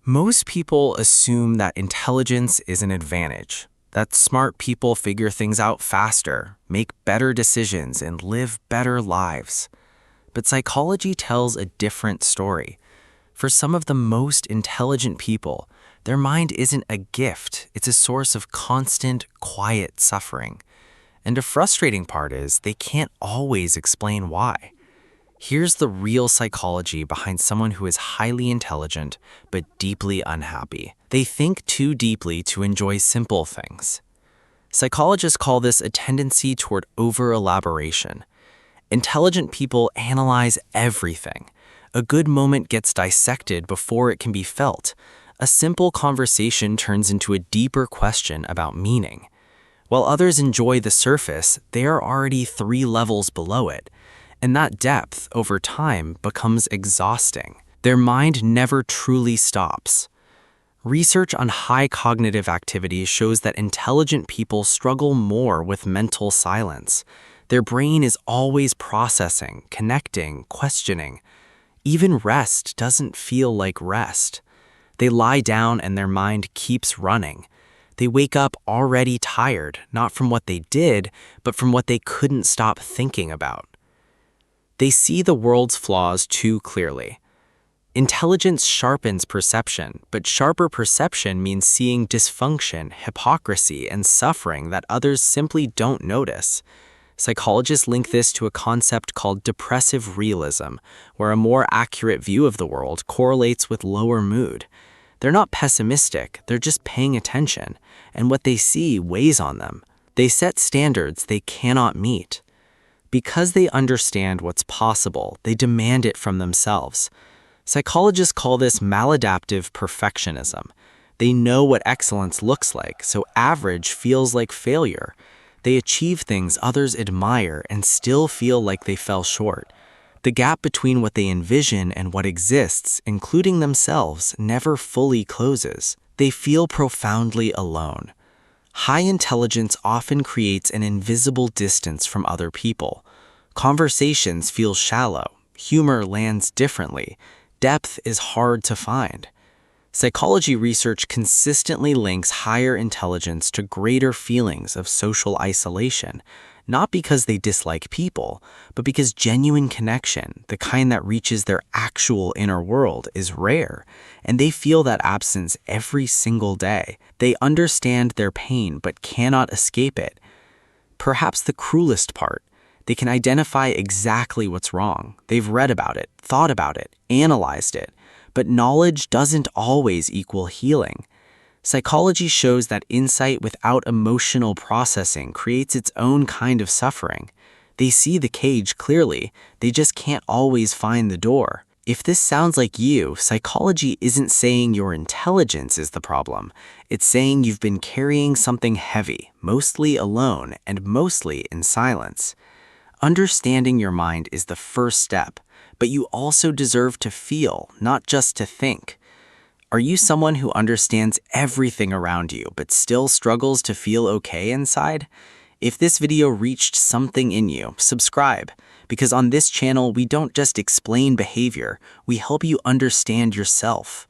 Most people assume that intelligence is an advantage, that smart people figure things out faster, make better decisions, and live better lives. But psychology tells a different story. For some of the most intelligent people, their mind isn't a gift, it's a source of constant, quiet suffering. And the frustrating part is they can't always explain why. Here's the real psychology behind someone who is highly intelligent but deeply unhappy. They think too deeply to enjoy simple things. Psychologists call this a tendency toward over-elaboration. Intelligent people analyze everything. A good moment gets dissected before it can be felt. A simple conversation turns into a deeper question about meaning. While others enjoy the surface, they are already 3 levels below it. And that depth, over time, becomes exhausting. Their mind never truly stops. Research on high cognitive activity shows that intelligent people struggle more with mental silence. Their brain is always processing, connecting, questioning. Even rest doesn't feel like rest. They lie down and their mind keeps running. They wake up already tired, not from what they did, but from what they couldn't stop thinking about. They see the world's flaws too clearly. Intelligence sharpens perception, but sharper perception means seeing dysfunction, hypocrisy, and suffering that others simply don't notice. Psychologists link this to a concept called depressive realism, where a more accurate view of the world correlates with lower mood. They're not pessimistic, they're just paying attention, and what they see weighs on them. They set standards they cannot meet. Because they understand what's possible, they demand it from themselves. Psychologists call this maladaptive perfectionism. They know what excellence looks like, so average feels like failure. They achieve things others admire and still feel like they fell short. The gap between what they envision and what exists, including themselves, never fully closes. They feel profoundly alone. High intelligence often creates an invisible distance from other people. Conversations feel shallow, humor lands differently, depth is hard to find. Psychology research consistently links higher intelligence to greater feelings of social isolation, not because they dislike people, but because genuine connection, the kind that reaches their actual inner world, is rare, and they feel that absence every single day. They understand their pain but cannot escape it. Perhaps the cruelest part, they can identify exactly what's wrong. They've read about it, thought about it, analyzed it, but knowledge doesn't always equal healing. Psychology shows that insight without emotional processing creates its own kind of suffering. They see the cage clearly, they just can't always find the door. If this sounds like you, psychology isn't saying your intelligence is the problem. It's saying you've been carrying something heavy, mostly alone and mostly in silence. Understanding your mind is the first step, but you also deserve to feel, not just to think. Are you someone who understands everything around you but still struggles to feel okay inside? If this video reached something in you, subscribe, because on this channel we don't just explain behavior, we help you understand yourself.